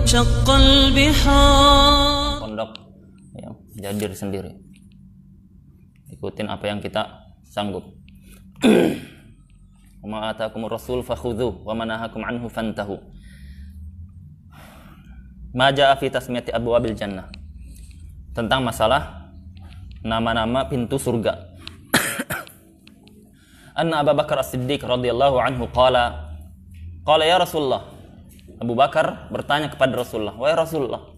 وانشق البحار. Pondok ya, jadi diri sendiri. Ikutin apa yang kita sanggup. Wa ma ataakumur rasul fakhudhuhu wa ma nahakum anhu fantahu. Ma jaa fi tasmiyati abwabil jannah. Tentang masalah nama-nama pintu surga. Anna Abu Bakar As-Siddiq radhiyallahu anhu qala ya Rasulullah. Abu Bakar bertanya kepada Rasulullah, wahai Rasulullah,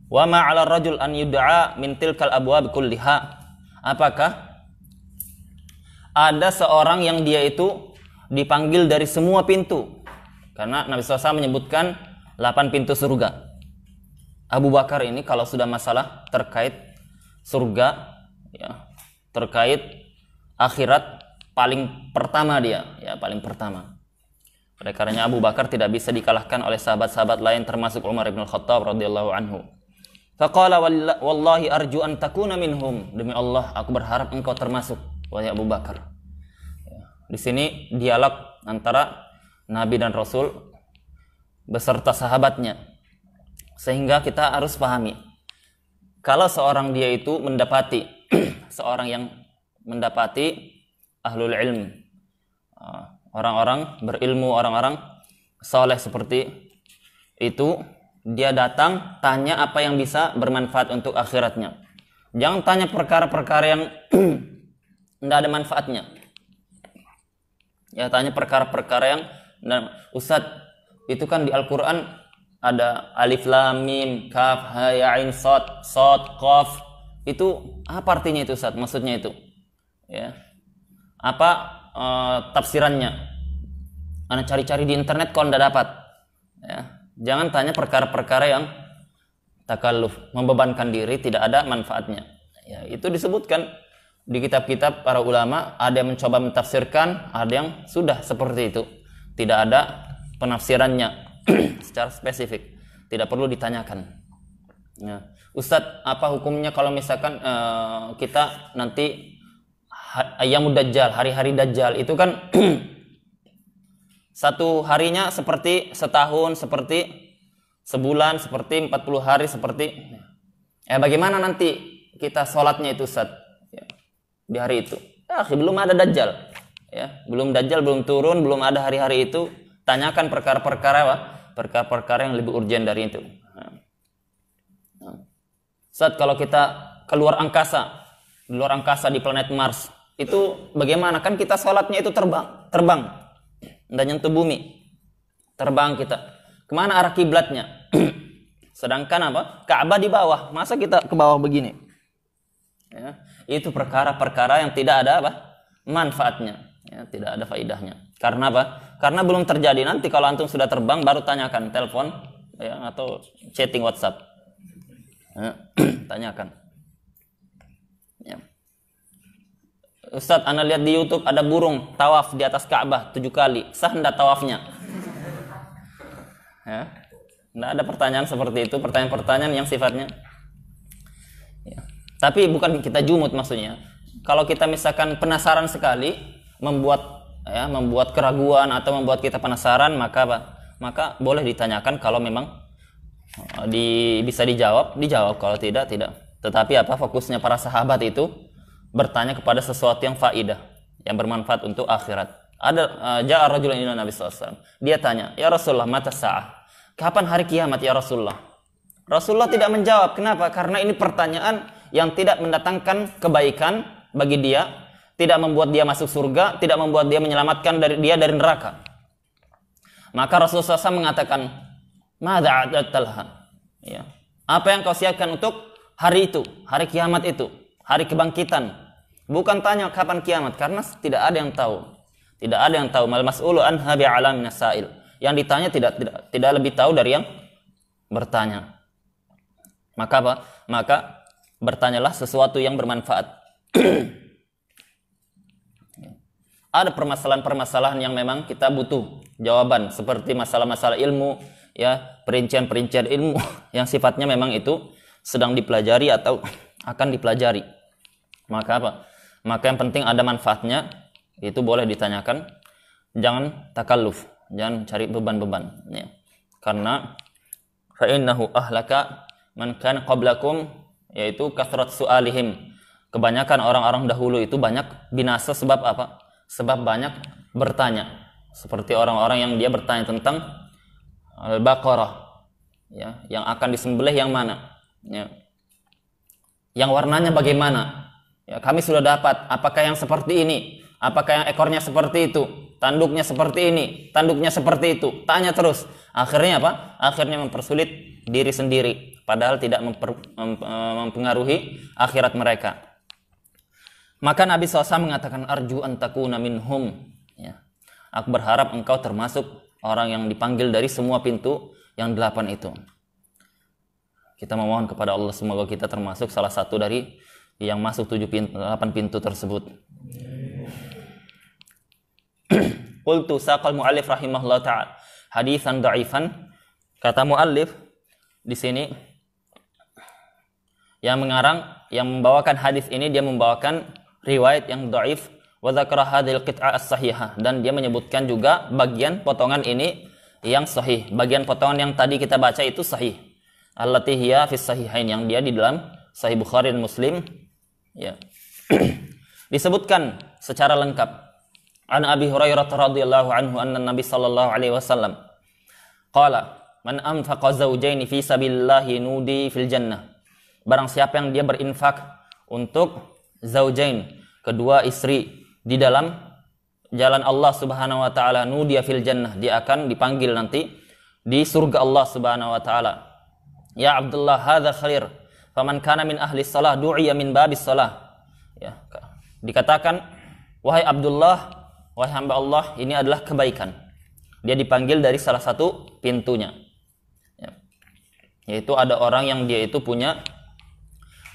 wa ma 'ala rajul an yud'a min tilkal abwab kulliha. Apakah ada seorang yang dia itu dipanggil dari semua pintu? Karena Nabi SAW menyebutkan 8 pintu surga. Abu Bakar ini kalau sudah masalah terkait surga ya, terkait akhirat, paling pertama dia, ya paling pertama. Oleh karenanya Abu Bakar tidak bisa dikalahkan oleh sahabat-sahabat lain termasuk Umar bin Khattab radhiyallahu anhu. Faqala wallahi arju an takuna minhum. Demi Allah aku berharap engkau termasuk wahai Abu Bakar. Ya. Di sini dialog antara Nabi dan Rasul beserta sahabatnya. Sehingga kita harus pahami kalau seorang dia itu mendapati seorang yang mendapati ahlul ilm, orang-orang berilmu, orang-orang soleh seperti itu, dia datang tanya apa yang bisa bermanfaat untuk akhiratnya. Jangan tanya perkara-perkara yang tidak ada manfaatnya. Ya, tanya perkara-perkara yang, Ustadz, itu kan di Al-Quran ada alif lam mim kaf ha ya ain sad qaf. Itu apa artinya itu, Ustadz? Maksudnya itu. Ya. Apa tafsirannya? Anda cari-cari di internet kok Anda dapat. Ya. Jangan tanya perkara-perkara yang takalluf, membebankan diri, tidak ada manfaatnya. Ya, itu disebutkan di kitab-kitab para ulama, ada yang mencoba mentafsirkan, ada yang sudah seperti itu. Tidak ada penafsirannya secara spesifik. Tidak perlu ditanyakan. Ya. Ustadz, apa hukumnya kalau misalkan kita nanti Ayyamud Dajjal, hari-hari Dajjal itu kan satu harinya seperti setahun, seperti sebulan, seperti 40 hari, seperti bagaimana nanti kita sholatnya itu Ustaz ya, di hari itu. Belum ada Dajjal ya, belum Dajjal, belum turun, belum ada hari-hari itu. Tanyakan perkara-perkara apa? Perkara-perkara yang lebih urgen dari itu. Ustaz, kalau kita keluar angkasa di planet Mars, itu bagaimana? Kan kita sholatnya itu terbang, dan nyentuh bumi, terbang kita. Kemana arah kiblatnya? Sedangkan apa? Ka'bah di bawah, masa kita ke bawah begini? Ya, itu perkara-perkara yang tidak ada apa? Manfaatnya, ya, tidak ada faidahnya. Karena apa? Karena belum terjadi. Nanti kalau antum sudah terbang, baru tanyakan, telepon, ya, atau chatting WhatsApp, ya, tanyakan. Ya. Ustadz, Anda lihat di YouTube ada burung tawaf di atas Ka'bah 7 kali. Sah enggak tawafnya? Ya. Enggak ada pertanyaan seperti itu, pertanyaan-pertanyaan yang sifatnya. Ya. Tapi bukan kita jumut maksudnya. Kalau kita misalkan penasaran sekali, membuat keraguan atau membuat kita penasaran, maka apa? Maka boleh ditanyakan. Kalau memang bisa dijawab. Kalau tidak. Tetapi apa? Fokusnya para sahabat itu bertanya kepada sesuatu yang faidah, yang bermanfaat untuk akhirat. Ada ja'a rajulun ila Nabi sallallahu alaihi wasallam. Dia tanya, "Ya Rasulullah, mata sa'ah?" Kapan hari kiamat ya Rasulullah? Rasulullah tidak menjawab. Kenapa? Karena ini pertanyaan yang tidak mendatangkan kebaikan bagi dia, tidak membuat dia masuk surga, tidak membuat dia menyelamatkan dari neraka. Maka Rasulullah SAW mengatakan, "Madza a'dadtalha?" Ya. Apa yang kau siapkan untuk hari itu, hari kiamat itu? Hari kebangkitan. Bukan tanya kapan kiamat, karena tidak ada yang tahu. Tidak ada yang tahu. Mal mas'ulu anha bi'alam minas sa'il. Yang ditanya tidak lebih tahu dari yang bertanya. Maka apa? Maka bertanyalah sesuatu yang bermanfaat. Ada permasalahan-permasalahan yang memang kita butuh jawaban, seperti masalah-masalah ilmu, ya, perincian-perincian ilmu yang sifatnya memang itu sedang dipelajari atau akan dipelajari. Maka apa? Maka yang penting ada manfaatnya, itu boleh ditanyakan. Jangan takalluf, jangan cari beban-beban, ya. Karena fa innahu ahlaka man kana qablakum, yaitu kathrat su'alihim. Kebanyakan orang-orang dahulu itu banyak binasa sebab apa? Sebab banyak bertanya. Seperti orang-orang yang dia bertanya tentang Al-Baqarah, ya, yang akan disembelih yang mana? Ya. Yang warnanya bagaimana? Ya, kami sudah dapat. Apakah yang seperti ini? Apakah yang ekornya seperti itu? Tanduknya seperti ini? Tanduknya seperti itu? Tanya terus. Akhirnya apa? Akhirnya mempersulit diri sendiri. Padahal tidak mempengaruhi akhirat mereka. Maka Nabi SAW mengatakan, arju an takuna minhum. Ya. Aku berharap engkau termasuk orang yang dipanggil dari semua pintu yang 8 itu. Kita memohon kepada Allah semoga kita termasuk salah satu dari yang masuk 8 pintu tersebut. Qultu saqal mu'allif rahimahullah ta'ala haditsan dha'ifan. Kata mu'allif di sini yang membawakan hadis ini, dia membawakan riwayat yang dha'if. Wa dzakara hadhil qit'ah as-sahihah, dan dia menyebutkan juga bagian potongan ini yang sahih. Bagian potongan yang tadi kita baca itu sahih. Allati hiya fis sahihain, yang dia di dalam Sahih Bukhari dan Muslim. Ya. Disebutkan secara lengkap. An Abi Hurairah radhiyallahu anhu anna Nabi sallallahu alaihi wasallam qala man anfaqa zawjaini fi sabilillahi nudi fil jannah. Barang siapa yang dia berinfak untuk zaujain, kedua istri, di dalam jalan Allah Subhanahu wa taala, nudiya fil jannah, dia akan dipanggil nanti di surga Allah Subhanahu wa taala. Ya Abdullah, hadza khair. Faman kana min ahli shalah du'iya min babis shalah. Ya, dikatakan, wahai Abdullah, wahai hamba Allah, ini adalah kebaikan. Dia dipanggil dari salah satu pintunya. Ya. Yaitu ada orang yang dia itu punya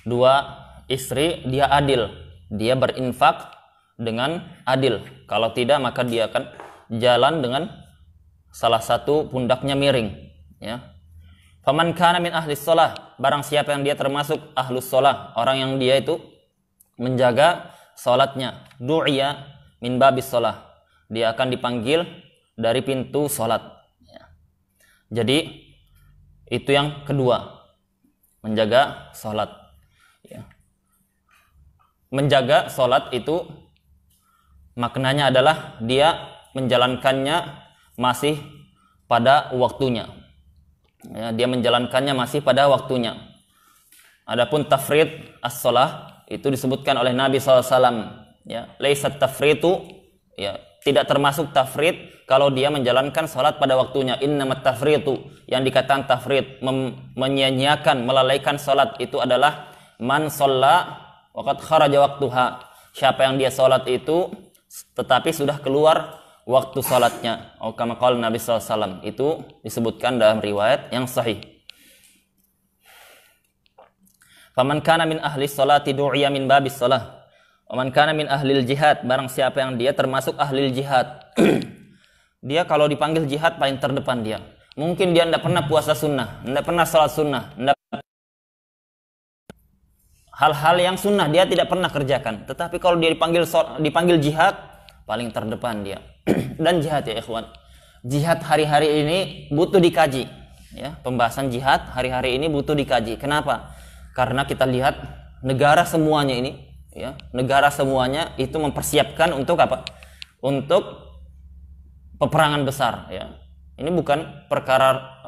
2 istri, dia adil. Dia berinfak dengan adil. Kalau tidak, maka dia akan jalan dengan salah satu pundaknya miring. Ya. Faman kana min ahli shalah, barang siapa yang dia termasuk ahlus shalah, orang yang dia itu menjaga salatnya, du'iya min babis shalah, dia akan dipanggil dari pintu salat. Ya. Jadi itu yang kedua, menjaga salat. Ya. Menjaga salat itu maknanya adalah dia menjalankannya masih pada waktunya. Ya, dia menjalankannya masih pada waktunya. Adapun tafrid as-shalah itu disebutkan oleh Nabi SAW. Ya, laisat tafritu, ya, tidak termasuk tafrid kalau dia menjalankan salat pada waktunya. Innamat tafritu, yang dikatakan tafrid, menyia-nyiakan, melalaikan salat, itu adalah man shalla waqad kharaja waqtuha. Siapa yang dia salat itu tetapi sudah keluar waktu salatnya. Kama qala Nabi SAW, itu disebutkan dalam riwayat yang sahih. Faman kana min ahli sholati du'iya min babis shalah. Waman kana min ahlil jihad, barang siapa yang dia termasuk ahlil jihad. Dia kalau dipanggil jihad paling terdepan dia. Mungkin dia tidak pernah puasa sunnah, tidak pernah salat sunnah, hal-hal yang sunnah dia tidak pernah kerjakan. Tetapi kalau dia dipanggil jihad, paling terdepan dia. Dan jihad, ya ikhwan, jihad hari-hari ini butuh dikaji. Ya, pembahasan jihad hari-hari ini butuh dikaji. Kenapa? Karena kita lihat negara semuanya ini, ya, negara semuanya itu mempersiapkan untuk apa? Untuk peperangan besar. Ya, ini bukan perkara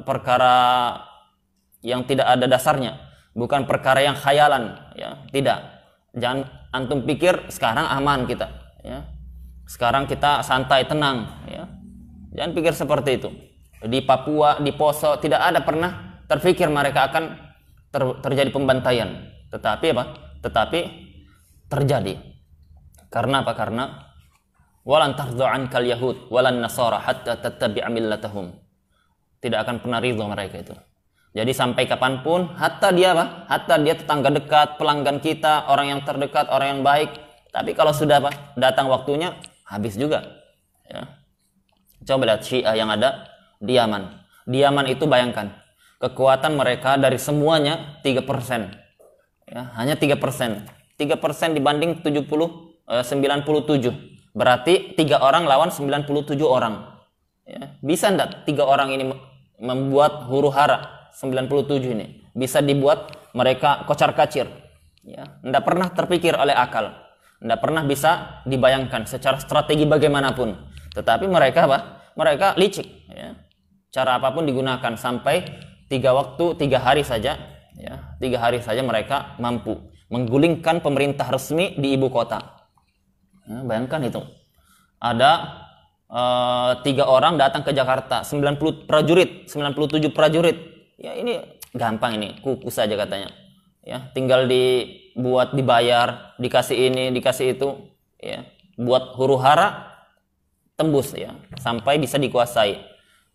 yang tidak ada dasarnya, bukan perkara yang khayalan. Ya, tidak. Jangan antum pikir sekarang aman kita. Ya. Sekarang kita santai, tenang, ya. Jangan pikir seperti itu. Di Papua, di Poso, tidak ada pernah terpikir mereka akan terjadi pembantaian. Tetapi apa? Tetapi terjadi. Karena apa? Karena walan tardha ankal yahud walan nasara hatta tattabi'a millatahum. Tidak akan pernah ridho mereka itu. Jadi sampai kapanpun, hatta dia apa? Hatta dia tetangga dekat, pelanggan kita, orang yang terdekat, orang yang baik. Tapi kalau sudah apa? Datang waktunya, habis juga. Ya. Coba lihat Syiah yang ada di Yaman. Di Yaman itu bayangkan, kekuatan mereka dari semuanya 3%. Ya, hanya 3%. 3% dibanding 97. Berarti 3 orang lawan 97 orang. Ya. Bisa enggak 3 orang ini membuat huru hara 97 ini bisa dibuat mereka kocar-kacir. Ya, tidak pernah terpikir oleh akal, tidak pernah bisa dibayangkan secara strategi bagaimanapun. Tetapi mereka apa? Mereka licik. Ya. Cara apapun digunakan sampai 3 waktu 3 hari saja. Ya, 3 hari saja mereka mampu menggulingkan pemerintah resmi di ibu kota. Ya, bayangkan itu. Ada 3 orang datang ke Jakarta, 90 prajurit, 97 prajurit. Ya ini gampang ini, kuku saja katanya. Ya, tinggal dibuat, dibayar, dikasih ini, dikasih itu, ya. Buat huru-hara tembus ya, sampai bisa dikuasai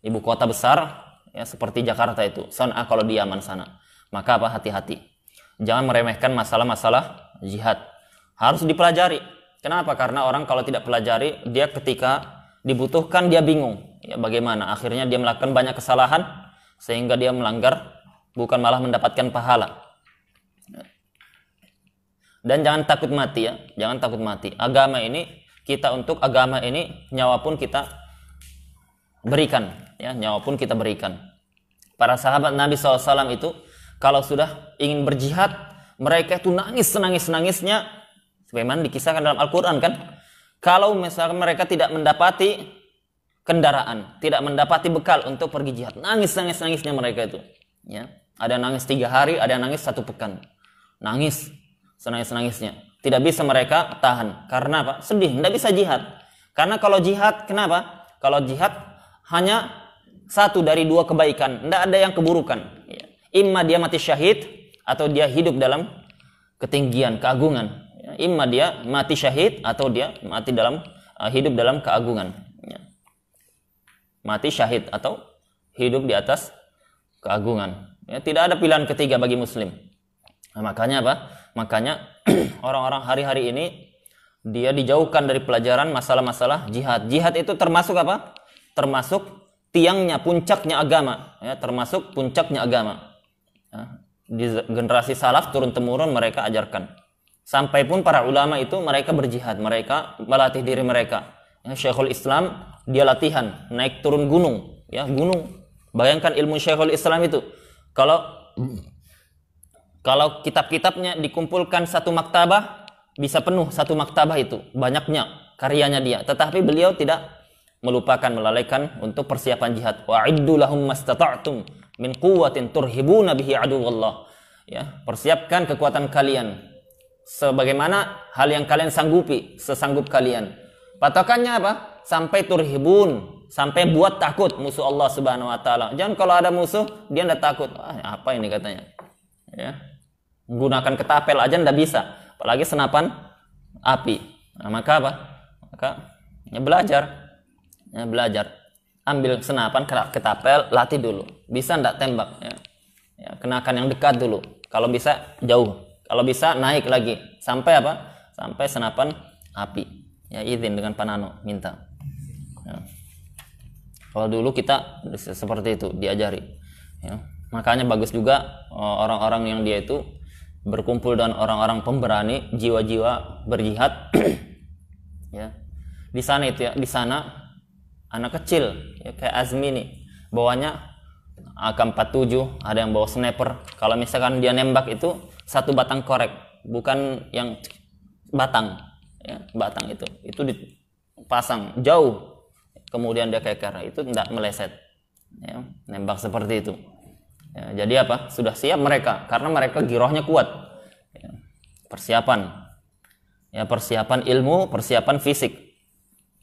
ibu kota besar ya seperti Jakarta itu. San'a kalau di Yaman sana. Maka apa? Hati-hati. Jangan meremehkan masalah-masalah jihad. Harus dipelajari. Kenapa? Karena orang kalau tidak pelajari, dia ketika dibutuhkan dia bingung. Ya bagaimana? Akhirnya dia melakukan banyak kesalahan sehingga dia melanggar, bukan malah mendapatkan pahala. Dan jangan takut mati ya, jangan takut mati. Agama ini, kita untuk agama ini nyawa pun kita berikan, ya nyawa pun kita berikan. Para sahabat Nabi SAW itu kalau sudah ingin berjihad, mereka itu nangis senangis-nangisnya, sebagaimana dikisahkan dalam Al-Quran kan. Kalau misalkan mereka tidak mendapati kendaraan, tidak mendapati bekal untuk pergi jihad, nangis nangisnya mereka itu. Ya, ada nangis 3 hari, ada nangis 1 pekan, nangis senangis-nangisnya. Tidak bisa mereka tahan. Karena apa? Sedih, tidak bisa jihad. Karena kalau jihad, kenapa? Kalau jihad hanya 1 dari 2 kebaikan, tidak ada yang keburukan. Ya. Imma dia mati syahid, atau dia hidup dalam ketinggian, keagungan. Ya. Imma dia mati syahid, atau dia mati dalam hidup dalam keagungan. Ya. Mati syahid, atau hidup di atas keagungan. Ya, tidak ada pilihan ketiga bagi muslim. Nah, makanya apa? Makanya orang-orang hari-hari ini dia dijauhkan dari pelajaran masalah-masalah jihad. Jihad itu termasuk apa? Termasuk tiangnya, puncaknya agama. Ya, termasuk puncaknya agama. Ya, di generasi salaf turun-temurun mereka ajarkan. Sampai pun para ulama itu mereka berjihad, mereka melatih diri mereka. Ya, Syekhul Islam dia latihan naik turun gunung, ya gunung. Bayangkan ilmu Syekhul Islam itu. Kalau kitab-kitabnya dikumpulkan satu maktabah, bisa penuh satu maktabah itu, banyaknya karyanya dia. Tetapi beliau tidak melupakan, melalaikan untuk persiapan jihad. Wa'iddu lahum mastata'tum min quwwatin turhibuna bihi aduwallah. Ya, persiapkan kekuatan kalian sebagaimana hal yang kalian sanggupi, sesanggup kalian. Patokannya apa? Sampai turhibun, sampai buat takut musuh Allah Subhanahu wa taala. Jangan kalau ada musuh dia tidak takut. Apa ini katanya? Ya. Menggunakan ketapel aja ndak bisa, apalagi senapan api. Nah, maka apa? Maka ya belajar. Ambil senapan, ketapel, latih dulu. Bisa ndak tembak? Ya. Ya, kenakan yang dekat dulu. Kalau bisa jauh. Kalau bisa naik lagi. Sampai apa? Sampai senapan api. Ya izin dengan panano, minta. Ya. Kalau dulu kita seperti itu diajari. Ya. Makanya bagus juga orang-orang yang dia itu berkumpul dengan orang-orang pemberani, jiwa-jiwa berjihad. Ya. Di sana itu ya, di sana anak kecil ya, kayak Azmi nih, bawanya AK-47, ada yang bawa sniper. Kalau misalkan dia nembak itu 1 batang korek, bukan yang batang ya, batang itu dipasang jauh, kemudian dia keker, itu tidak meleset ya, nembak seperti itu. Ya, jadi apa? Sudah siap mereka karena mereka girohnya kuat. Ya, persiapan. Ya, persiapan ilmu, persiapan fisik.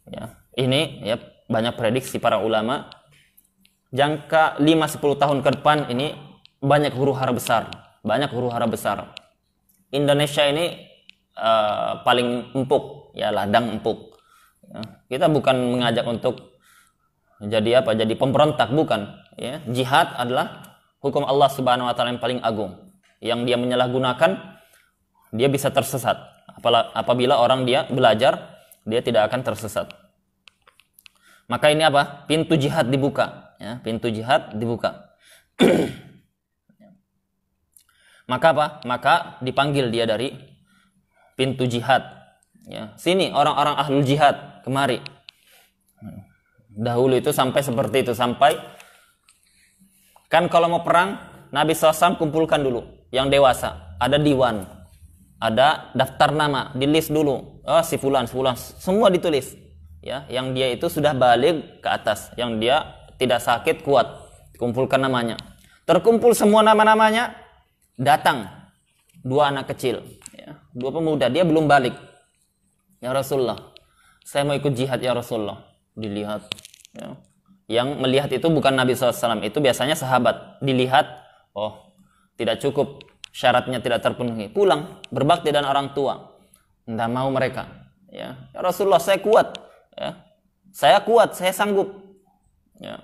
Ya, ini ya banyak prediksi para ulama. Jangka 5-10 tahun ke depan ini banyak huru-hara besar, Indonesia ini paling empuk, ya ladang empuk. Ya, kita bukan mengajak untuk jadi apa? Jadi pemberontak, bukan. Ya, jihad adalah hukum Allah Subhanahu wa taala yang paling agung. Yang dia menyalahgunakan, dia bisa tersesat. Apabila orang dia belajar, dia tidak akan tersesat. Maka ini apa? Pintu jihad dibuka, ya, pintu jihad dibuka. Maka apa? Maka dipanggil dia dari pintu jihad. Ya, sini orang-orang ahlul jihad, kemari. Dahulu itu sampai seperti itu, sampai kan kalau mau perang Nabi SAW kumpulkan dulu yang dewasa, ada diwan, ada daftar nama, di list dulu. Oh, si fulan, semua ditulis. Ya, yang dia itu sudah balik ke atas, yang dia tidak sakit, kuat. Kumpulkan namanya. Terkumpul semua nama-namanya, datang dua anak kecil, ya, dua pemuda, dia belum balik. Ya Rasulullah, saya mau ikut jihad ya Rasulullah. Dilihat, ya. Yang melihat itu bukan Nabi SAW, itu biasanya sahabat. Dilihat, oh tidak cukup, syaratnya tidak terpenuhi, pulang, berbakti dan orang tua. Tidak mau mereka. Ya, ya Rasulullah, saya kuat. Ya. Saya kuat, saya sanggup. Ya.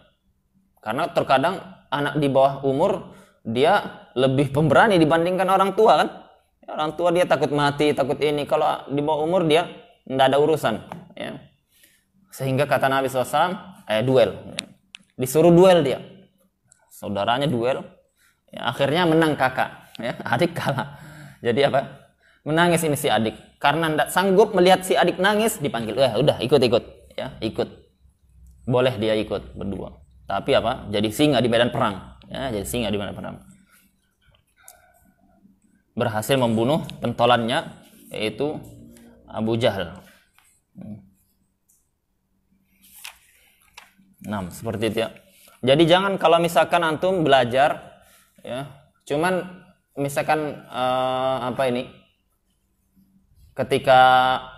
Karena terkadang anak di bawah umur, dia lebih pemberani dibandingkan orang tua kan. Ya, orang tua dia takut mati, takut ini. Kalau di bawah umur dia tidak ada urusan. Ya. Sehingga kata Nabi SAW, duel. Disuruh duel dia. Saudaranya duel. Ya, akhirnya menang kakak. Ya, adik kalah. Jadi apa? Menangis ini si adik. Karena tidak sanggup melihat si adik nangis, dipanggil. Udah ikut. Ya, ikut. Boleh dia ikut berdua. Tapi apa? Jadi singa di medan perang. Ya, jadi singa di medan perang. Berhasil membunuh pentolannya, yaitu Abu Jahal. Nah, seperti itu ya. Jadi jangan kalau misalkan antum belajar, ya, cuman misalkan ketika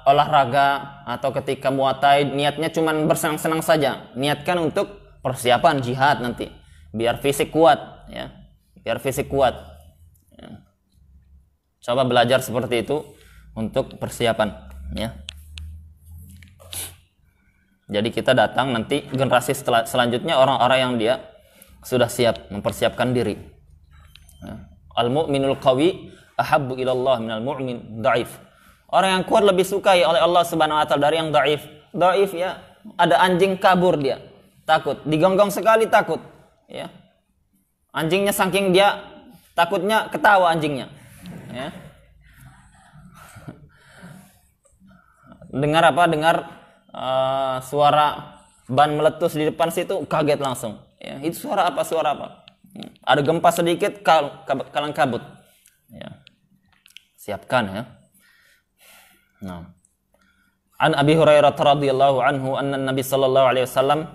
olahraga atau ketika muatai niatnya cuman bersenang-senang saja, niatkan untuk persiapan jihad nanti, biar fisik kuat, ya, biar fisik kuat. Ya. Coba belajar seperti itu untuk persiapan, ya. Jadi kita datang nanti generasi selanjutnya orang-orang yang dia sudah siap mempersiapkan diri. Al-mu'minul qawi ahabbu ilallah minal mu'min dhaif. Orang yang kuat lebih sukai oleh Allah Subhanahu wa taala dari yang dhaif. Dhaif ya, ada anjing kabur dia, takut, digonggong sekali takut, ya. Anjingnya saking dia takutnya ketawa anjingnya. Ya. Dengar suara ban meletus di depan situ, kaget langsung. Ya, itu suara apa? Ada gempa sedikit, kalang kabut. Ya. Siapkan ya. Nah. An Abi Hurairah radhiyallahu anhu anna Nabi sallallahu alaihi wasallam,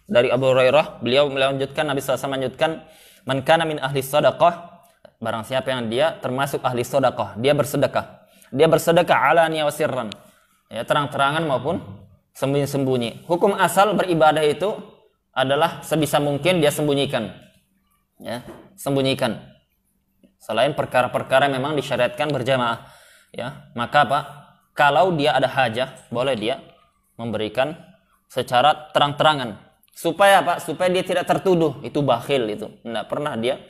dari Abu Hurairah beliau melanjutkan, Nabi SAW melanjutkan, man kana min ahli sedekah, barang siapa yang dia termasuk ahli sedekah, dia bersedekah alaniya wa sirran, ya, terang-terangan maupun sembunyi-sembunyi. Hukum asal beribadah itu adalah sebisa mungkin dia sembunyikan, ya, sembunyikan. Selain perkara-perkara yang memang disyariatkan berjamaah, ya, maka apa? Kalau dia ada hajah, boleh dia memberikan secara terang-terangan. Supaya apa? Supaya dia tidak tertuduh itu bakhil itu. Tidak pernah dia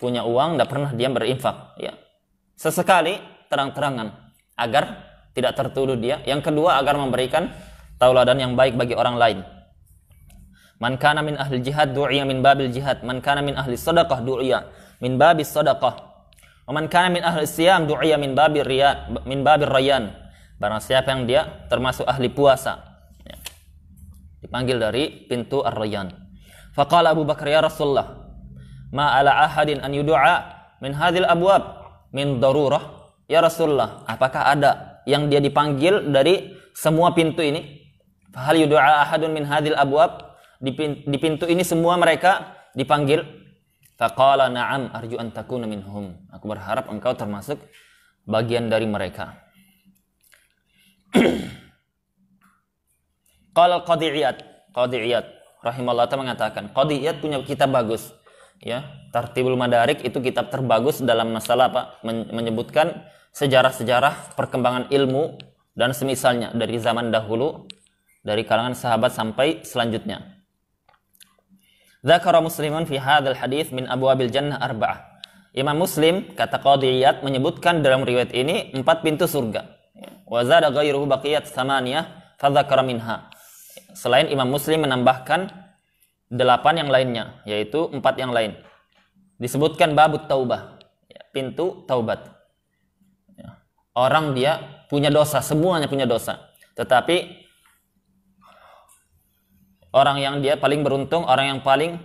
punya uang, tidak pernah dia berinfak, ya. Sesekali terang-terangan agar tidak tertuduh dia. Yang kedua, agar memberikan tauladan yang baik bagi orang lain. Man kana min ahli jihad du'iya min babil jihad, man kana min ahli sedekah du'iya min babis sedekah. Wa man kana min ahli siyam du'iya min babir rayyan. Barang siapa yang dia termasuk ahli puasa, ya, dipanggil dari pintu ar-rayyan. Faqala Abu Bakar, ya Rasulullah, ma ala ahadin an yud'a min hadhil abwab min darurah. Ya Rasulullah, apakah ada yang dia dipanggil dari semua pintu ini? Hal yud'a ahadun min hadhil abwab, di pintu ini semua mereka dipanggil? Faqala na'am arju an takuna minhum. Aku berharap engkau termasuk bagian dari mereka. Qala Qadiyat rahimahullah ta'ala mengatakan, Qadiyat punya kitab bagus, ya, Tartibul Madarik, itu kitab terbagus dalam masalah apa? Menyebutkan sejarah-sejarah perkembangan ilmu dan semisalnya dari zaman dahulu, dari kalangan sahabat sampai selanjutnya. Dzakara Muslimun fi hadzal hadits min abwabil jannah arba'ah. Imam Muslim, kata Qadiyat, menyebutkan dalam riwayat ini 4 pintu surga. Wa zada ghairuhu baqiyat tsamaniyah fa dzakara minha. Selain Imam Muslim menambahkan 8 yang lainnya, yaitu 4 yang lain. Disebutkan babut taubah, pintu taubat. Orang dia punya dosa, semuanya punya dosa. Tetapi orang yang dia paling beruntung, orang yang paling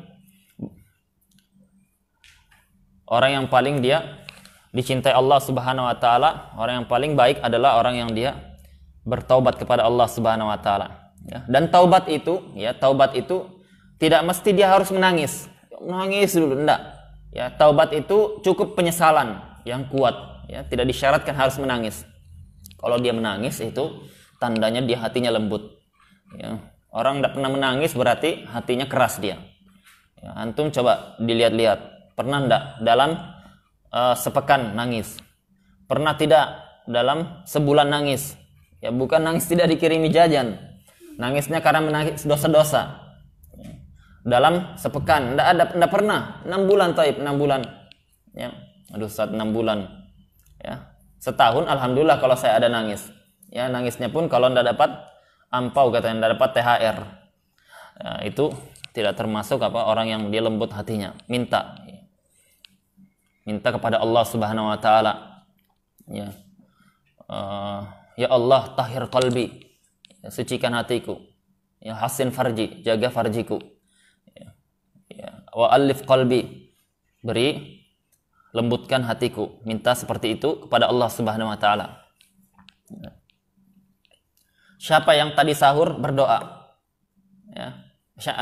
orang yang paling dia dicintai Allah Subhanahu wa taala, orang yang paling baik adalah orang yang dia bertaubat kepada Allah Subhanahu wa taala. Ya. Dan taubat itu tidak mesti dia harus menangis. Menangis dulu enggak. Ya, taubat itu cukup penyesalan yang kuat, ya, tidak disyaratkan harus menangis. Kalau dia menangis itu tandanya dia hatinya lembut. Ya. Orang tidak pernah menangis berarti hatinya keras dia. Ya, antum coba dilihat-lihat, pernah enggak dalam sepekan nangis? Pernah tidak dalam sebulan nangis? Ya, bukan nangis tidak dikirimi jajan, nangisnya karena menangis dosa-dosa. Dalam sepekan enggak pernah. 6 bulan taib, 6 bulan. Ya. Aduh, saat 6 bulan. Ya. Setahun alhamdulillah kalau saya ada nangis. Ya, nangisnya pun kalau enggak dapat ampau, katanya enggak dapat THR. Ya, itu tidak termasuk orang yang dia lembut hatinya. Minta kepada Allah Subhanahu wa taala. Ya. Ya Allah, tahhir qalbi. Ya, sucikan hatiku. Ya, hasin farji, jaga farjiku. Ya. Wa alif qalbi. Beri lembutkan hatiku. Minta seperti itu kepada Allah Subhanahu wa taala. Ya. Siapa yang tadi sahur berdoa? Ya.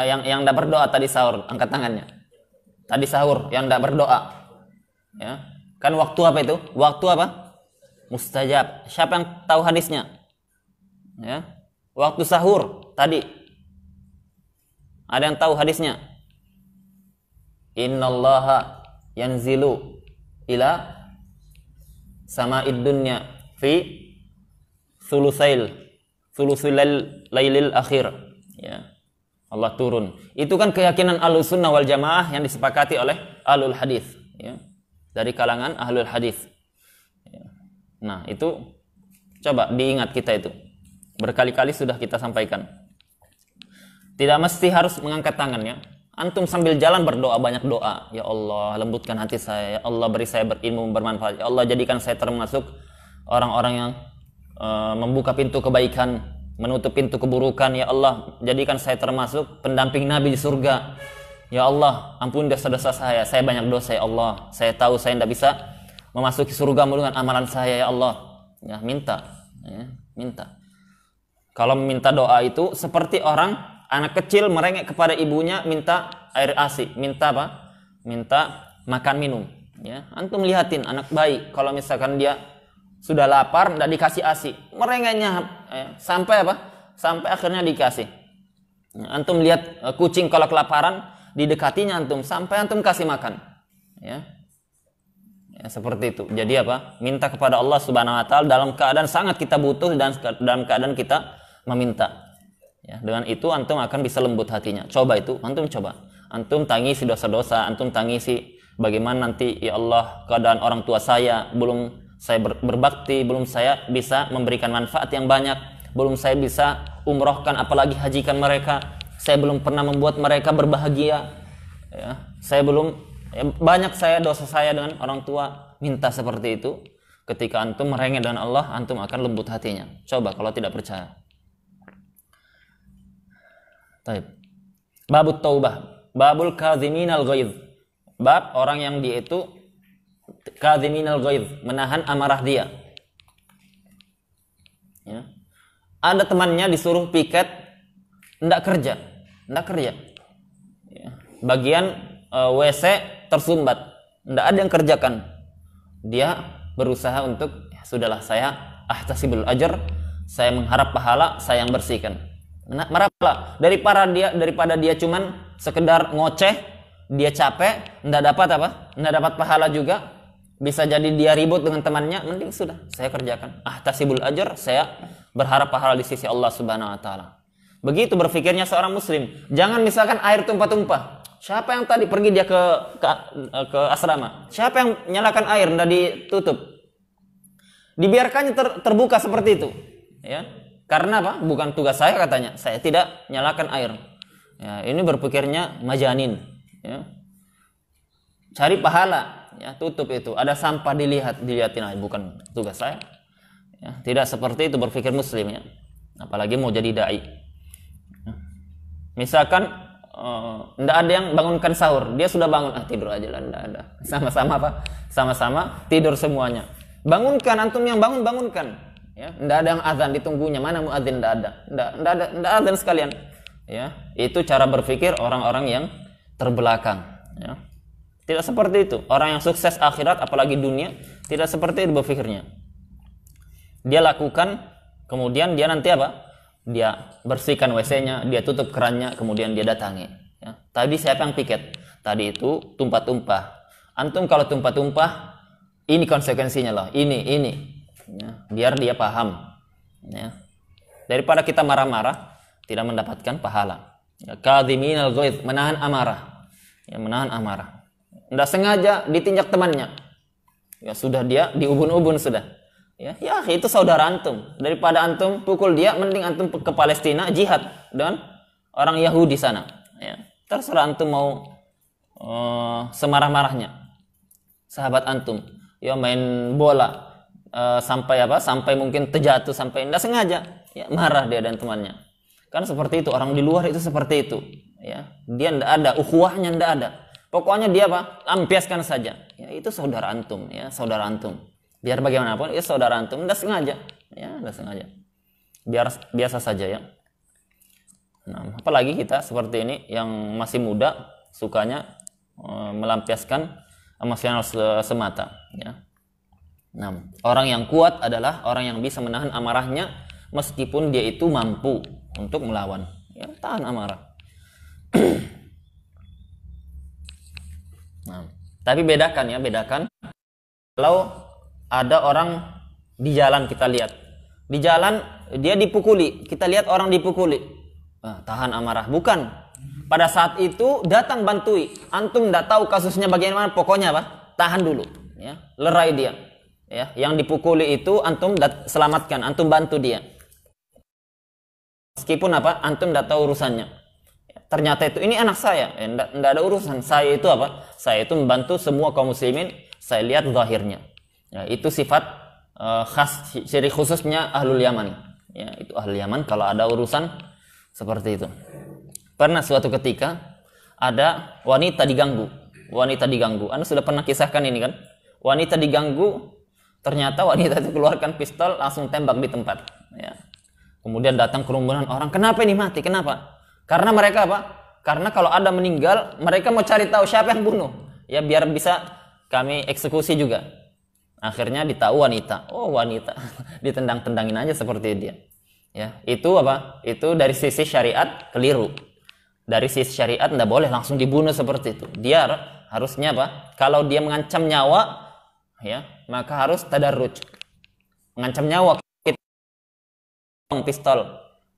Yang enggak berdoa tadi sahur, angkat tangannya. Tadi sahur yang enggak berdoa. Ya. Kan waktu apa itu? Waktu apa? Mustajab. Siapa yang tahu hadisnya? Ya. Waktu sahur tadi. Ada yang tahu hadisnya? Innallaha yanzilu ila sama'id dunya fi thulusil lailil akhir. Ya. Allah turun. Itu kan keyakinan Ahlussunnah wal Jamaah yang disepakati oleh Ahlul Hadis, ya. Dari kalangan Ahlul Hadis. Ya. Nah, itu coba diingat kita itu. Berkali-kali sudah kita sampaikan. Tidak mesti harus mengangkat tangan, ya. Antum sambil jalan berdoa, banyak doa. Ya Allah, lembutkan hati saya. Ya Allah, beri saya berilmu bermanfaat. Ya Allah, jadikan saya termasuk orang-orang yang membuka pintu kebaikan, menutup pintu keburukan. Ya Allah, jadikan saya termasuk pendamping Nabi di surga. Ya Allah, ampun dosa-dosa saya banyak dosa ya Allah. Saya tahu saya tidak bisa memasuki surgamu dengan amalan saya ya Allah. Ya, minta. Ya, minta. Kalau meminta doa itu seperti orang anak kecil merengek kepada ibunya minta air ASI, minta apa? Minta makan minum. Ya, antum lihatin anak bayi kalau misalkan dia sudah lapar tidak dikasih ASI, merengeknya ya, sampai apa? Sampai akhirnya dikasih. Ya, antum lihat kucing kalau kelaparan didekatinya antum sampai antum kasih makan. Ya. Ya, seperti itu. Jadi apa? Minta kepada Allah Subhanahu wa taala dalam keadaan sangat kita butuh dan dalam keadaan kita meminta. Ya, dengan itu antum akan bisa lembut hatinya. Coba itu, antum coba. Antum tangisi dosa-dosa, antum tangisi bagaimana nanti ya Allah keadaan orang tua saya, belum saya berbakti, belum saya bisa memberikan manfaat yang banyak, belum saya bisa umrohkan apalagi hajikan mereka, saya belum pernah membuat mereka berbahagia, ya, saya belum, ya, banyak saya dosa saya dengan orang tua. Minta seperti itu. Ketika antum merengek dengan Allah, antum akan lembut hatinya. Coba kalau tidak percaya. Taib. Babut taubah, babul kadhiminal ghaidh. Bab orang yang dia itu kadhiminal ghaidh, menahan amarah dia. Ya. Ada temannya disuruh piket, enggak kerja. Ya. Bagian WC tersumbat, enggak ada yang kerjakan. Dia berusaha untuk, ya, sudahlah saya ahtasibul ajr, saya mengharap pahala, saya yang bersihkan. Marahlah daripada dia cuman sekedar ngoceh, dia capek, enggak dapat apa? Enggak dapat pahala juga. Bisa jadi dia ribut dengan temannya, mending sudah saya kerjakan. Ahtasibul ajr, saya berharap pahala di sisi Allah Subhanahu wa taala. Begitu berpikirnya seorang muslim. Jangan misalkan air tumpah-tumpah. Siapa yang tadi pergi dia ke asrama? Siapa yang nyalakan air enggak ditutup? Dibiarkannya terbuka seperti itu, ya. Karena apa? Bukan tugas saya katanya. Saya tidak nyalakan air. Ya, ini berpikirnya majanin, ya. Cari pahala, ya, tutup itu. Ada sampah dilihatin aja, bukan tugas saya. Ya, tidak seperti itu berpikir muslim, ya. Apalagi mau jadi dai. Ya. Misalkan nggak ada yang bangunkan sahur, dia sudah bangun, tidur aja lah, nggak ada. Sama-sama apa? Sama-sama tidur semuanya. Bangunkan, antum yang bangunkan. Ya, nggak ada yang azan ditunggunya, mana muadzin, nggak ada, nggak azan sekalian. Ya, itu cara berpikir orang-orang yang terbelakang. Ya. Tidak seperti itu. Orang yang sukses akhirat, apalagi dunia, tidak seperti itu berpikirnya. Dia lakukan, kemudian dia nanti apa? Dia bersihkan WC-nya, dia tutup kerannya, kemudian dia datangi. Ya. Tadi siapa yang piket? Tadi itu tumpah-tumpah. Antum kalau tumpah-tumpah, ini konsekuensinya loh. Ini. Ya. Biar dia paham. Ya. Daripada kita marah-marah, tidak mendapatkan pahala. Ya. Kadhiminal ghaidh, menahan amarah. Ya, menahan amarah. Nggak sengaja ditinjak temannya. Ya sudah, dia diubun-ubun sudah. Ya itu saudara antum. Daripada antum pukul dia, mending antum ke Palestina jihad dengan orang Yahudi sana. Ya, terserah antum mau semarah-marahnya. Sahabat antum, ya main bola sampai mungkin terjatuh, sampai tidak sengaja, ya marah dia dan temannya. Kan seperti itu, orang di luar itu seperti itu. Ya, dia tidak ada ukhuwahnya, tidak ada. Pokoknya dia lampiaskan saja. Ya, itu saudara antum, ya saudara antum. Biar bagaimanapun, ya saudara antum, tidak sengaja, ya tidak sengaja. Biar biasa saja ya. Nah, apalagi kita seperti ini yang masih muda, sukanya melampiaskan emosional semata. Ya. Nah, orang yang kuat adalah orang yang bisa menahan amarahnya, meskipun dia itu mampu untuk melawan. Ya, tahan amarah. Nah, tapi bedakan kalau ada orang di jalan, kita lihat di jalan dia dipukuli, kita lihat orang dipukuli, tahan amarah. Bukan, pada saat itu datang bantui, antum tidak tahu kasusnya bagaimana, pokoknya tahan dulu, ya, lerai dia, ya, yang dipukuli itu antum selamatkan, antum bantu dia, meskipun antum tidak tahu urusannya. Ternyata itu ini anak saya, tidak ada urusan. Saya itu saya itu membantu semua kaum muslimin, saya lihat zahirnya. Ya, itu sifat khas, ciri khususnya ahlul Yaman. Ya, itu ahlul Yaman kalau ada urusan seperti itu. Pernah suatu ketika ada wanita diganggu. Anda sudah pernah kisahkan ini kan? Wanita diganggu, ternyata wanita itu keluarkan pistol, langsung tembak di tempat. Ya. Kemudian datang kerumunan orang, kenapa ini mati? Kenapa? Karena mereka Karena kalau ada meninggal, mereka mau cari tahu siapa yang bunuh. Ya biar bisa kami eksekusi juga. Akhirnya ditahu wanita. Oh, wanita. Ditendang-tendangin aja seperti dia. Ya, itu Itu dari sisi syariat keliru. Dari sisi syariat tidak boleh langsung dibunuh seperti itu. Dia harusnya kalau dia mengancam nyawa, ya, maka harus tadarruj. Mengancam nyawa kita pistol,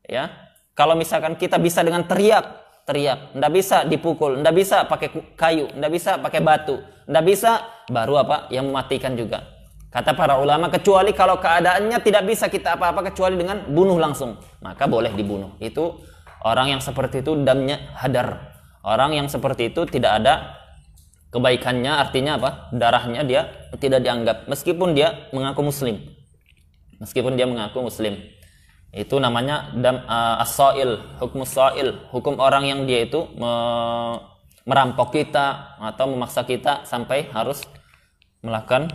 ya. Kalau misalkan kita bisa dengan teriak, ndak bisa dipukul, ndak bisa pakai kayu, ndak bisa pakai batu, ndak bisa, baru yang mematikan juga. Kata para ulama, kecuali kalau keadaannya tidak bisa kita apa-apa kecuali dengan bunuh langsung, maka boleh dibunuh. Itu orang yang seperti itu damnya hadar. Orang yang seperti itu tidak ada kebaikannya, artinya darahnya dia tidak dianggap meskipun dia mengaku muslim. Itu namanya as-sa'il, hukum sa'il, hukum orang yang dia itu merampok kita atau memaksa kita sampai harus melakukan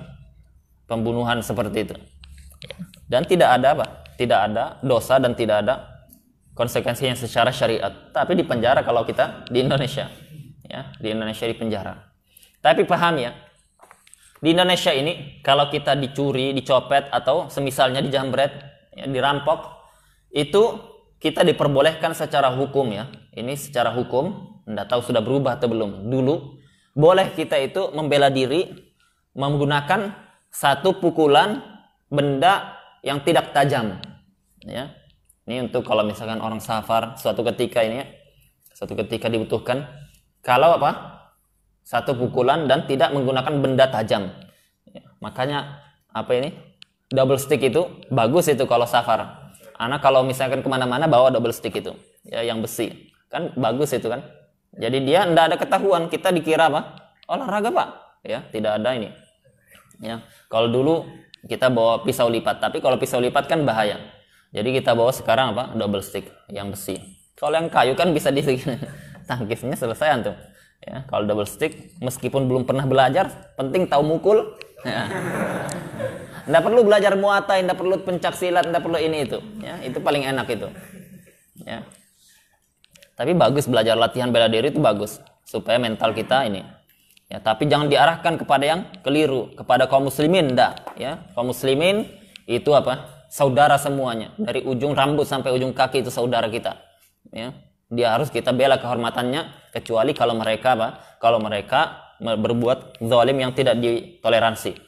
pembunuhan seperti itu. Dan tidak ada dosa dan tidak ada konsekuensinya secara syariat. Tapi di penjara kalau kita di Indonesia, ya, di Indonesia di penjara. Tapi paham ya, di Indonesia ini kalau kita dicuri, dicopet atau semisalnya dijambret, ya, dirampok, itu kita diperbolehkan secara hukum ya. Ini secara hukum, enggak tahu sudah berubah atau belum. Dulu boleh kita itu membela diri menggunakan satu pukulan benda yang tidak tajam. Ya. Ini untuk kalau misalkan orang safar suatu ketika dibutuhkan. Kalau satu pukulan dan tidak menggunakan benda tajam. Ya. Makanya double stick itu bagus itu kalau safar. Anak kalau misalkan kemana-mana bawa double stick itu, ya, yang besi, kan bagus itu kan. Jadi dia tidak ada ketahuan, kita dikira olahraga ya, tidak ada ini. Ya, kalau dulu kita bawa pisau lipat, tapi kalau pisau lipat kan bahaya. Jadi kita bawa sekarang double stick yang besi. Kalau yang kayu kan bisa tangkisnya selesai antum. Ya, kalau double stick meskipun belum pernah belajar, penting tahu mukul. Ya. Nggak perlu belajar muatai, nggak perlu pencak silat, nggak perlu ini itu. Ya, itu paling enak itu. Ya. Tapi bagus belajar latihan bela diri itu bagus supaya mental kita ini. Ya, tapi jangan diarahkan kepada yang keliru, kepada kaum muslimin enggak, ya. Kaum muslimin itu apa? Saudara semuanya, dari ujung rambut sampai ujung kaki itu saudara kita. Ya. Dia harus kita bela kehormatannya kecuali kalau mereka apa? Kalau mereka berbuat zalim yang tidak ditoleransi.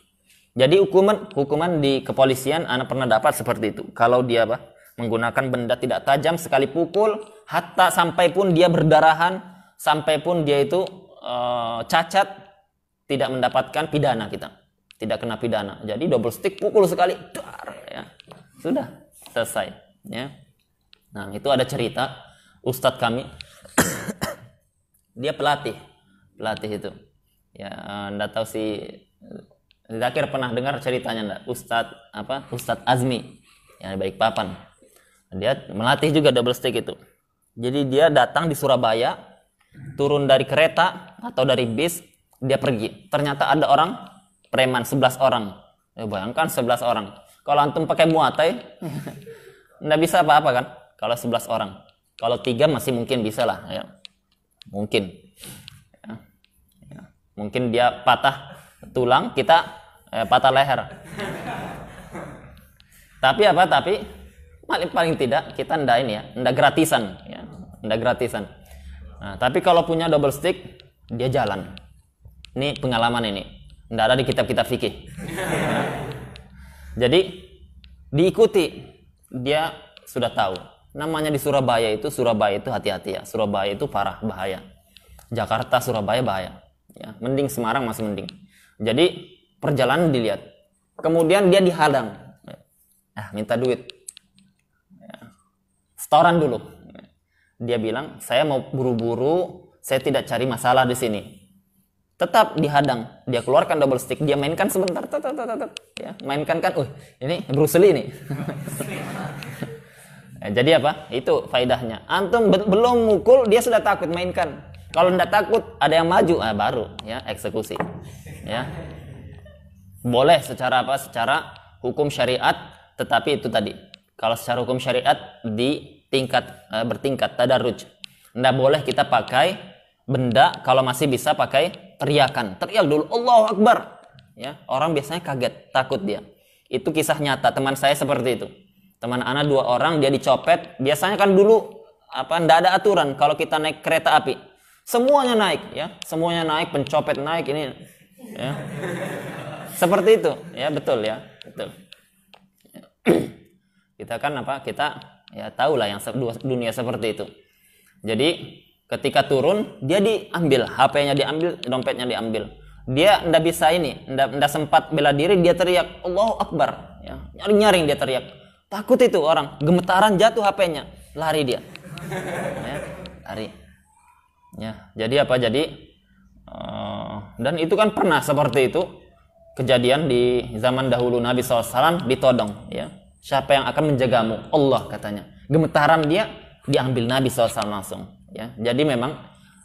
Jadi hukuman di kepolisian anak pernah dapat seperti itu. Kalau dia apa? Menggunakan benda tidak tajam sekali pukul, hatta sampai pun dia berdarahan, sampai pun dia itu cacat, tidak mendapatkan pidana kita. Tidak kena pidana. Jadi double stick pukul sekali, dar, ya. Sudah selesai, ya. Nah, itu ada cerita ustadz kami. Dia pelatih itu. Ya, enggak tahu si Zakir pernah dengar ceritanya enggak? Ustadz Azmi yang di Balikpapan. Dia melatih juga double stick itu. Jadi dia datang di Surabaya, turun dari kereta atau dari bis, dia pergi. Ternyata ada orang preman 11 orang. Ya, bayangkan 11 orang. Kalau antum pakai muatai, enggak bisa apa-apa kan? Kalau 11 orang. Kalau 3 masih mungkin bisa lah, ya. Mungkin. Ya. Mungkin dia patah tulang, kita patah leher. Tapi paling tidak kita ndak ini ya, ndak gratisan ya, ndak gratisan. Nah, tapi kalau punya double stick dia jalan. Ini pengalaman ini. Ndak ada di kitab-kitab fikih. Ya. Jadi diikuti, dia sudah tahu. Namanya di Surabaya itu hati-hati ya. Surabaya itu parah, bahaya. Jakarta, Surabaya bahaya. Ya, mending Semarang masih mending. Jadi perjalanan dilihat, kemudian dia dihadang, minta duit, ya. Setoran dulu. Dia bilang, saya mau buru-buru, saya tidak cari masalah di sini. Tetap dihadang, dia keluarkan double stick, dia mainkan sebentar, ya, mainkan kan, ini Bruce Lee nih. Ya, jadi apa? Itu faedahnya. Antum belum mukul, dia sudah takut mainkan. Kalau tidak takut, ada yang maju, baru ya eksekusi. Ya. Boleh secara apa? Secara hukum syariat, tetapi itu tadi. Kalau secara hukum syariat bertingkat tadarruj. Tidak boleh kita pakai benda kalau masih bisa pakai teriakan. Teriak dulu Allahu Akbar. Ya, orang biasanya kaget, takut dia. Itu kisah nyata teman saya seperti itu. Teman anak 2 orang dia dicopet. Biasanya kan dulu tidak ada aturan kalau kita naik kereta api. Semuanya naik ya, semuanya naik, pencopet naik ini ya. Seperti itu, ya betul ya, betul. Kita kan kita ya tahu lah yang dunia seperti itu. Jadi ketika turun dia diambil, HP-nya diambil, dompetnya diambil. Dia ndak bisa ndak sempat bela diri, dia teriak Allahu Akbar, ya. Nyaring-nyaring dia teriak. Takut itu orang, gemetaran jatuh HP-nya, lari dia. Ya, lari. Ya, jadi apa? Jadi dan itu kan pernah seperti itu. Kejadian di zaman dahulu Nabi SAW ditodong ya. Siapa yang akan menjagamu? Allah katanya. Gemetaran dia diambil Nabi SAW langsung ya. Jadi memang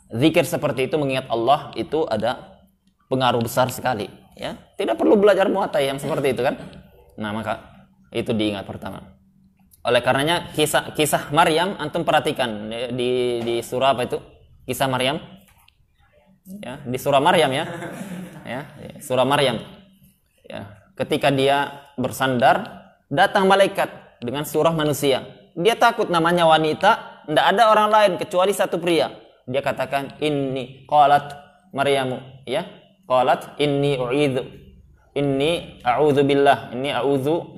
zikir seperti itu mengingat Allah itu ada pengaruh besar sekali ya. Tidak perlu belajar muatai yang seperti itu kan. Nah, maka itu diingat pertama. Oleh karenanya kisah Maryam antum perhatikan di surah apa itu? Kisah Maryam. Ya, di surah Maryam ya. Ya, surah Maryam. Ya, ketika dia bersandar, datang malaikat dengan surah manusia. Dia takut namanya wanita, tidak ada orang lain kecuali satu pria. Dia katakan, "Inni qalat Maryamu," ya. Qalat inni a'udzu billah, inni a'udzu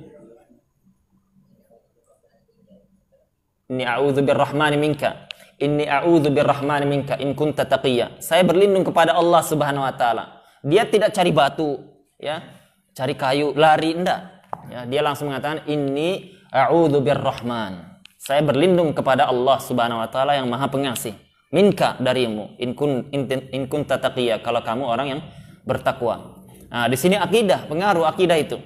birrahmani minka. Inni a'udzu birrahmani minka in kunta taqiyya. Saya berlindung kepada Allah Subhanahu wa taala. Dia tidak cari batu, ya. Cari kayu, lari, enggak. Ya, dia langsung mengatakan inni a'udzu birrahman. Saya berlindung kepada Allah Subhanahu wa taala yang Maha Pengasih. Minka, darimu. In kunta taqiyya, kalau kamu orang yang bertakwa. Nah, di sini akidah, pengaruh akidah itu.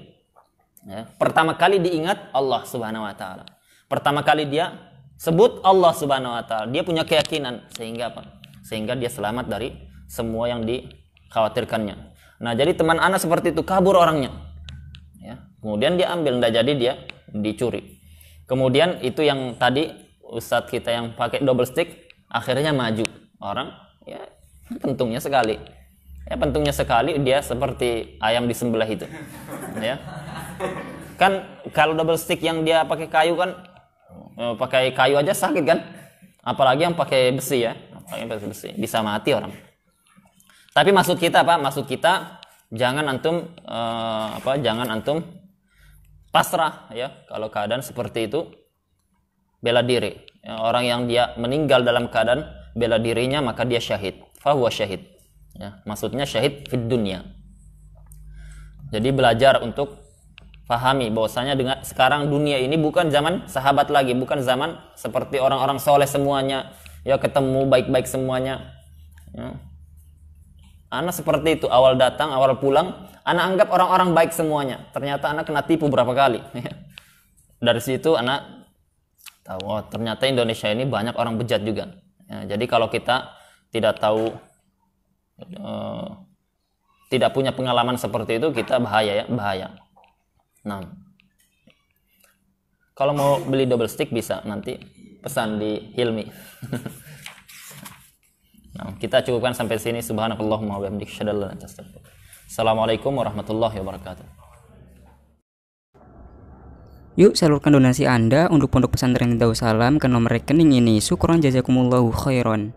Ya, pertama kali diingat Allah Subhanahu wa taala. Pertama kali dia sebut Allah Subhanahu wa taala. Dia punya keyakinan sehingga apa? sehingga dia selamat dari semua yang dikhawatirkannya. Nah, jadi teman anak seperti itu kabur orangnya, ya. Kemudian dia ambil, tidak jadi dia dicuri. Kemudian itu yang tadi ustadz kita yang pakai double stick akhirnya maju orang, ya pentungnya sekali, dia seperti ayam disembelih itu, ya. Kan kalau double stick yang dia pakai kayu kan, pakai kayu aja sakit kan, apalagi yang pakai besi, ya, pakai besi bisa mati orang. Tapi maksud kita apa? Maksud kita jangan antum pasrah, ya. Kalau keadaan seperti itu, bela diri. Ya, orang yang dia meninggal dalam keadaan bela dirinya, maka dia syahid. Fahuwa syahid. Ya, maksudnya syahid fid dunya. Jadi belajar untuk pahami bahwasanya dengan sekarang dunia ini bukan zaman sahabat lagi, bukan zaman seperti orang-orang soleh semuanya, ya ketemu baik-baik semuanya. Ya. Anak seperti itu, awal datang, awal pulang, anak anggap orang-orang baik semuanya. Ternyata anak kena tipu berapa kali. Dari situ anak tahu, oh, ternyata Indonesia ini banyak orang bejat juga. Ya, jadi kalau kita tidak tahu, tidak punya pengalaman seperti itu, kita bahaya, ya, bahaya. Nah, kalau mau beli double stick bisa nanti pesan di Hilmi. Nah, kita cukupkan sampai sini. Subhanakallahumma wa bihamdika asyhadu an la ilaha illa anta astaghfiruka wa atubu ilaik. Assalamualaikum warahmatullahi wabarakatuh. Yuk salurkan donasi Anda untuk Pondok Pesantren Darussalam ke nomor rekening ini. Syukron jazakumullahu khairan.